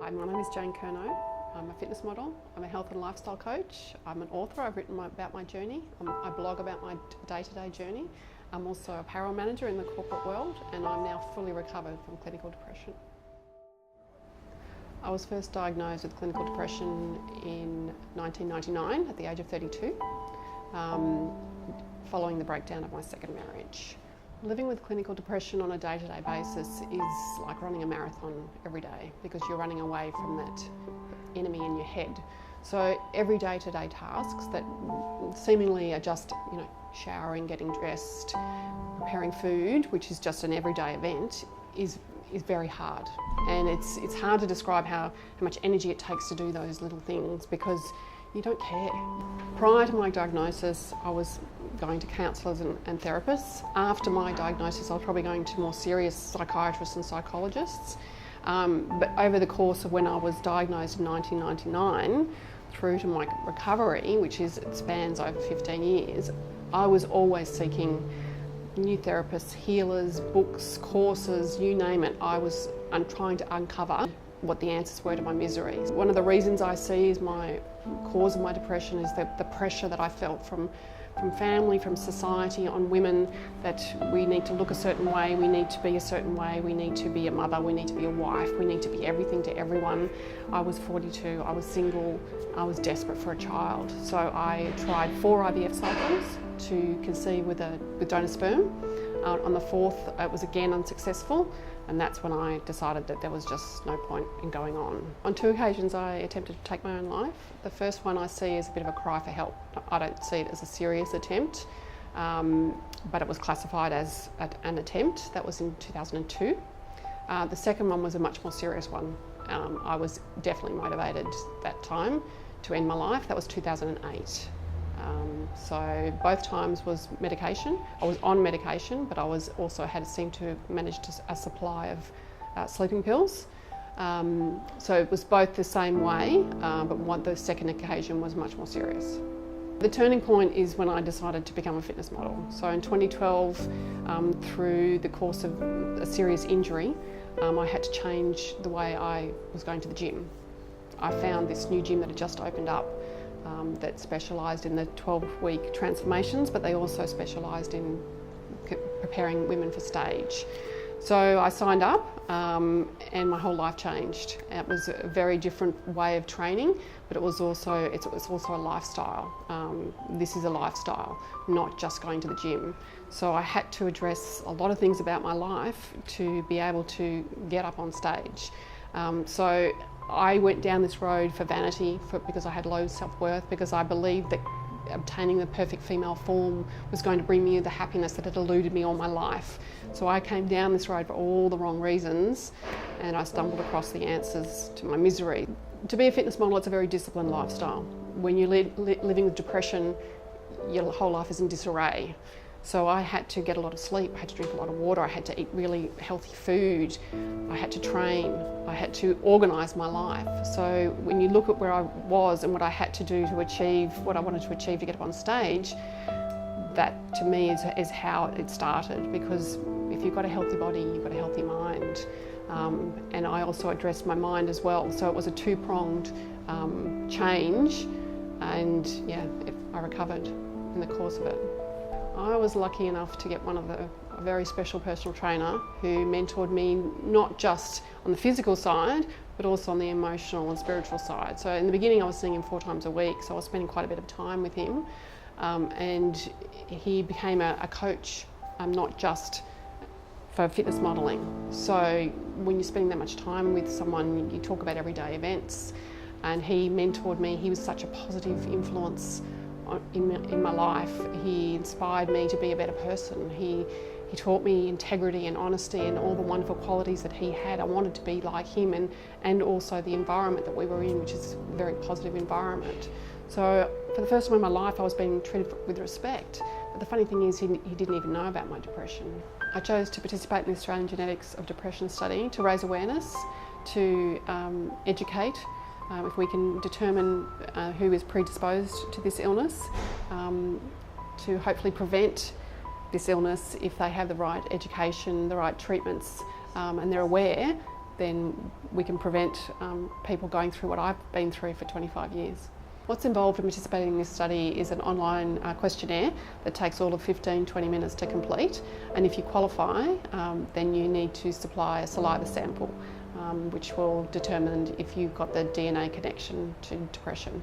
Hi, my name is Jane Curnow. I'm a fitness model. I'm a health and lifestyle coach. I'm an author. I've written about my journey. I blog about my day-to-day journey. I'm also a payroll manager in the corporate world, and I'm now fully recovered from clinical depression. I was first diagnosed with clinical depression in 1999 at the age of 32, following the breakdown of my second marriage. Living with clinical depression on a day-to-day basis is like running a marathon every day, because you're running away from that enemy in your head. So every day-to-day tasks that seemingly are just, showering, getting dressed, preparing food, which is just an everyday event, is very hard. And it's hard to describe how much energy it takes to do those little things, because you don't care. Prior to my diagnosis, I was going to counsellors and therapists. After my diagnosis, I was probably going to more serious psychiatrists and psychologists. But over the course of when I was diagnosed in 1999, through to my recovery, which spans over 15 years, I was always seeking new therapists, healers, books, courses, you name it. I'm trying to uncover what the answers were to my misery. One of the reasons I see as my cause of my depression is the pressure that I felt from family, from society on women, that we need to look a certain way, we need to be a certain way, we need to be a mother, we need to be a wife, we need to be everything to everyone. I was 42, I was single, I was desperate for a child. So I tried 4 IVF cycles to conceive with donor sperm. On the 4th, it was again unsuccessful, and that's when I decided that there was just no point in going on. On 2 occasions, I attempted to take my own life. The first one I see as a bit of a cry for help. I don't see it as a serious attempt, but it was classified as an attempt. That was in 2002. The second one was a much more serious one. I was definitely motivated that time to end my life. That was 2008. So both times was medication. I was on medication, but I was also seemed to manage a supply of sleeping pills. So it was both the same way, but the second occasion was much more serious. The turning point is when I decided to become a fitness model. So in 2012, through the course of a serious injury, I had to change the way I was going to the gym. I found this new gym that had just opened up, that specialised in the 12-week transformations, but they also specialised in preparing women for stage. So I signed up, and my whole life changed. It was a very different way of training, but it was also a lifestyle. This is a lifestyle, not just going to the gym. So I had to address a lot of things about my life to be able to get up on stage. So I went down this road for vanity, because I had low self-worth, because I believed that obtaining the perfect female form was going to bring me the happiness that had eluded me all my life. So I came down this road for all the wrong reasons, and I stumbled across the answers to my misery. To be a fitness model, it's a very disciplined lifestyle. When you're living with depression, your whole life is in disarray. So I had to get a lot of sleep, I had to drink a lot of water, I had to eat really healthy food, I had to train, I had to organise my life. So when you look at where I was and what I had to do to achieve what I wanted to achieve to get up on stage, that to me is how it started, because if you've got a healthy body, you've got a healthy mind. And I also addressed my mind as well, so it was a 2-pronged change, and I recovered in the course of it. I was lucky enough to get a very special personal trainer who mentored me not just on the physical side, but also on the emotional and spiritual side. So in the beginning I was seeing him 4 times a week, so I was spending quite a bit of time with him. And he became a coach, not just for fitness modelling. So when you're spending that much time with someone, you talk about everyday events, and he mentored me. He was such a positive influence in my life. He inspired me to be a better person. He taught me integrity and honesty and all the wonderful qualities that he had. I wanted to be like him, and also the environment that we were in, which is a very positive environment. So for the first time in my life, I was being treated with respect. But the funny thing is, he didn't even know about my depression. I chose to participate in the Australian Genetics of Depression study to raise awareness, to educate. If we can determine who is predisposed to this illness, to hopefully prevent this illness if they have the right education, the right treatments, and they're aware, then we can prevent people going through what I've been through for 25 years. What's involved in participating in this study is an online questionnaire that takes all of 15-20 minutes to complete, and if you qualify, then you need to supply a saliva sample, which will determine if you've got the DNA connection to depression.